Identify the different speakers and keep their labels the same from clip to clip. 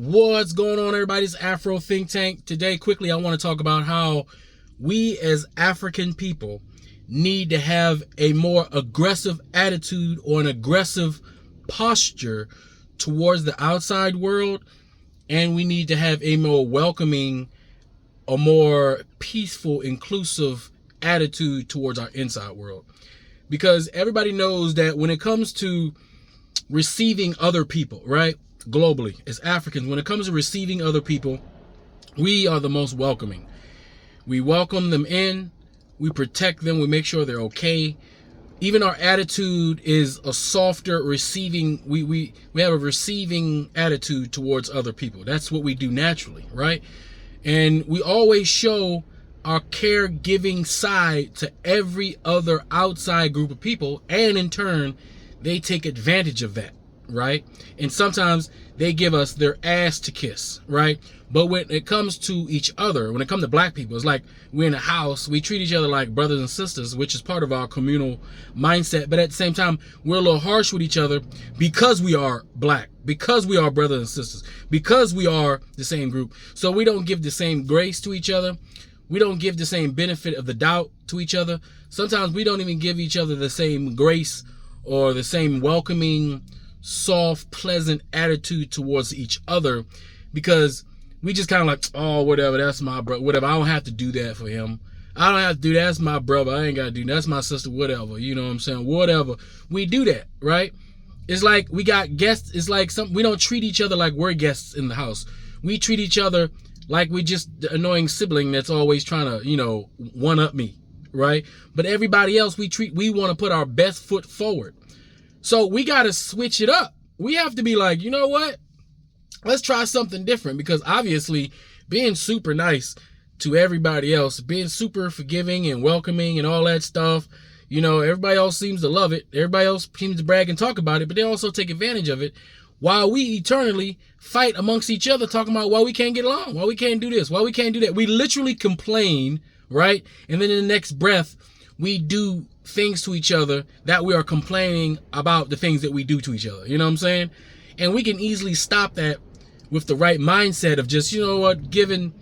Speaker 1: What's going on, everybody's Afro Think Tank. Today, quickly, I want to talk about how we as African people need to have a more aggressive attitude or an aggressive posture towards the outside world, and we need to have a more welcoming, a more peaceful, inclusive attitude towards our inside world. Because everybody knows that when it comes to receiving other people, right? Globally, as Africans, when it comes to receiving other people, we are the most welcoming. We welcome them in, we protect them, we make sure they're okay. Even our attitude is a softer receiving, we have a receiving attitude towards other people. That's what we do naturally, right? And we always show our caregiving side to every other outside group of people, and in turn, they take advantage of that, right? And sometimes they give us their ass to kiss, right? But when it comes to each other, when it comes to black people, it's like we're in a house, we treat each other like brothers and sisters, which is part of our communal mindset. But at the same time, we're a little harsh with each other because we are black, because we are brothers and sisters, because we are the same group. So we don't give the same grace to each other. We don't give the same benefit of the doubt to each other. Sometimes we don't even give each other the same grace or the same welcoming, soft, pleasant attitude towards each other, because we just kind of like, oh, whatever, that's my brother, whatever. I don't have to do that for him. I don't have to do that. That's my brother. I ain't got to do that. That's my sister, whatever. You know what I'm saying? Whatever. We do that, right? It's like we got guests. It's like we don't treat each other like we're guests in the house. We treat each other like we just the annoying sibling that's always trying to, one up me, right? But everybody else we want to put our best foot forward. So we got to switch it up. We have to be like, you know what? Let's try something different, because obviously being super nice to everybody else, being super forgiving and welcoming and all that stuff, everybody else seems to love it. Everybody else seems to brag and talk about it, but they also take advantage of it, while we eternally fight amongst each other talking about why we can't get along, why we can't do this, why we can't do that. We literally complain, right? And then in the next breath, we do things to each other that we are complaining about the things that we do to each other. You know what I'm saying? And we can easily stop that with the right mindset of just, given,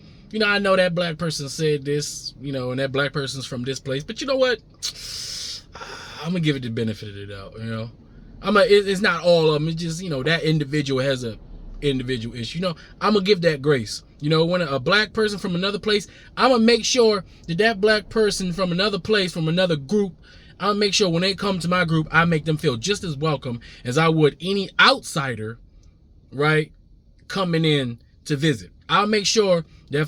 Speaker 1: I know that black person said this, and that black person's from this place, but you know what? I'm going to give it the benefit of the doubt, it's not all of them. It's just, that individual has a individual issue. I'm going to give that grace. When a black person from another place, I'm going to make sure that black person from another place, from another group, I'll make sure when they come to my group, I make them feel just as welcome as I would any outsider, right, coming in to visit. I'll make sure that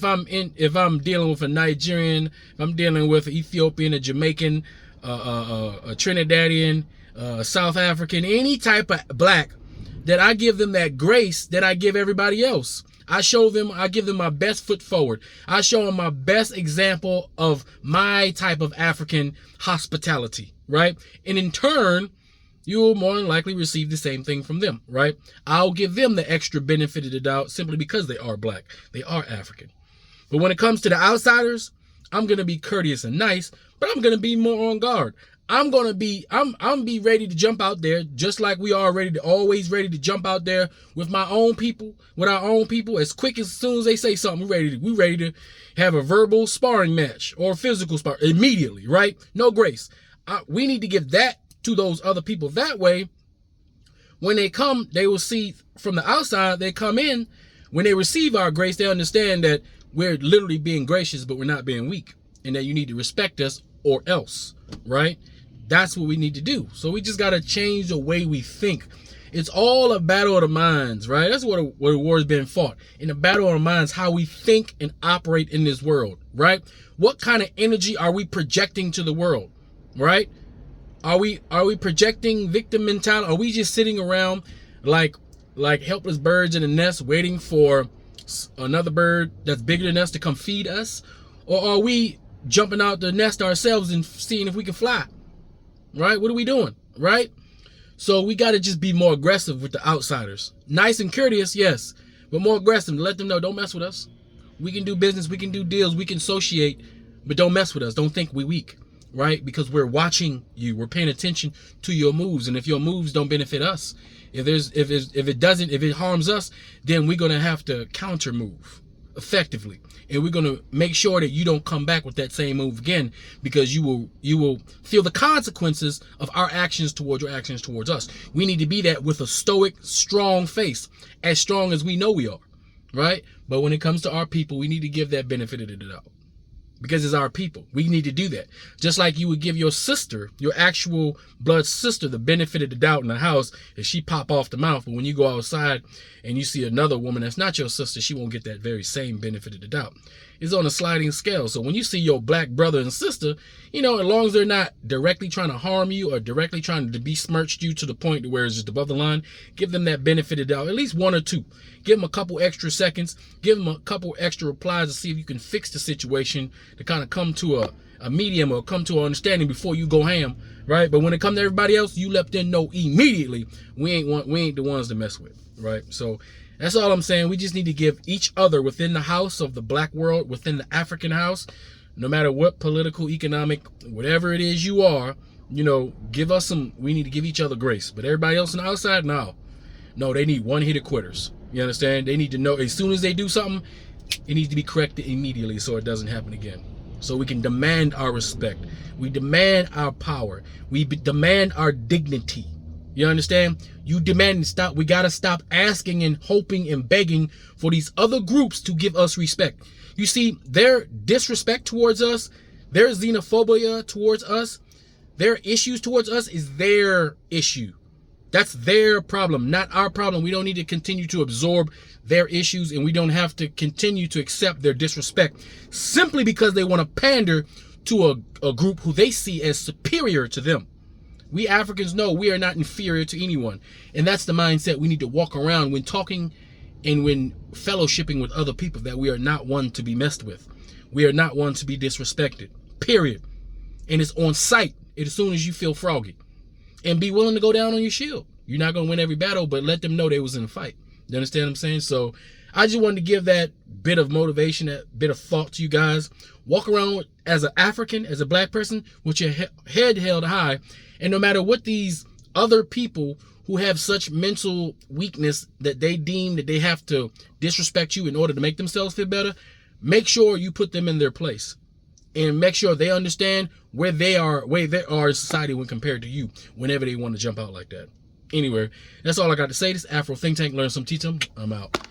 Speaker 1: if I'm dealing with a Nigerian, if I'm dealing with an Ethiopian, a Jamaican, a Trinidadian, South African, any type of black, that I give them that grace that I give everybody else. I give them my best foot forward. I show them my best example of my type of African hospitality, right? And in turn, you will more than likely receive the same thing from them, right? I'll give them the extra benefit of the doubt simply because they are black. They are African. But when it comes to the outsiders, I'm going to be courteous and nice, but I'm going to be more on guard. I'm be ready to jump out there, just like we are always ready to jump out there with our own people, as quick as soon as they say something, we're ready to have a verbal sparring match or physical sparring immediately, right? No grace. We need to give that to those other people. That way, when they come, they will see from the outside, they come in, when they receive our grace, they understand that we're literally being gracious, but we're not being weak, and that you need to respect us or else, right? That's what we need to do. So we just got to change the way we think. It's all a battle of the minds, right? That's what a war has been fought. In the battle of the minds, how we think and operate in this world, right? What kind of energy are we projecting to the world, right? Are we projecting victim mentality? Are we just sitting around like helpless birds in a nest waiting for another bird that's bigger than us to come feed us? Or are we jumping out the nest ourselves and seeing if we can fly? Right? What are we doing? Right? So we got to just be more aggressive with the outsiders. Nice and courteous, yes, but more aggressive to let them know, don't mess with us. We can do business, we can do deals, we can associate, but don't mess with us. Don't think we weak. right? Because we're watching you, we're paying attention to your moves, and if your moves don't benefit us, if it harms us, then we're gonna have to counter move effectively, and we're gonna make sure that you don't come back with that same move again, because you will feel the consequences of our actions towards your actions towards us. We need to be that with a stoic, strong face, as strong as we know we are, right? But when it comes to our people, we need to give that benefit of the doubt, because it's our people. We need to do that. Just like you would give your sister, your actual blood sister, the benefit of the doubt in the house if she pop off the mouth. But when you go outside and you see another woman that's not your sister, she won't get that very same benefit of the doubt. It's on a sliding scale. So when you see your black brother and sister, as long as they're not directly trying to harm you or directly trying to besmirch you to the point where it's just above the line, give them that benefit of the doubt, at least one or two. Give them a couple extra seconds. Give them a couple extra replies to see if you can fix the situation, to kind of come to a medium or come to an understanding before you go ham, right? But when it comes to everybody else, you let them know immediately we ain't the ones to mess with, right? So that's all I'm saying. We just need to give each other within the house of the black world, within the African house, no matter what political, economic, whatever it is you are, give us we need to give each other grace. But everybody else on the outside, no, they need one-hitter quitters. You understand? They need to know as soon as they do something, it needs to be corrected immediately so it doesn't happen again. So we can demand our respect. We demand our power. We demand our dignity. You understand? You demand to stop. We got to stop asking and hoping and begging for these other groups to give us respect. You see, their disrespect towards us, their xenophobia towards us, their issues towards us is their issue. That's their problem, not our problem. We don't need to continue to absorb their issues, and we don't have to continue to accept their disrespect simply because they want to pander to a group who they see as superior to them. We Africans know we are not inferior to anyone. And that's the mindset we need to walk around when talking and when fellowshipping with other people, that we are not one to be messed with. We are not one to be disrespected, period. And it's on sight as soon as you feel froggy. And be willing to go down on your shield. You're not going to win every battle, but let them know they was in a fight. You understand what I'm saying? So I just wanted to give that bit of motivation, that bit of thought to you guys. Walk around as an African, as a black person, with your head held high. And no matter what these other people who have such mental weakness that they deem that they have to disrespect you in order to make themselves feel better, make sure you put them in their place. And make sure they understand where they are in society when compared to you, whenever they want to jump out like that. Anyway, that's all I got to say. This Afro Think Tank, learn some, teach them. I'm out.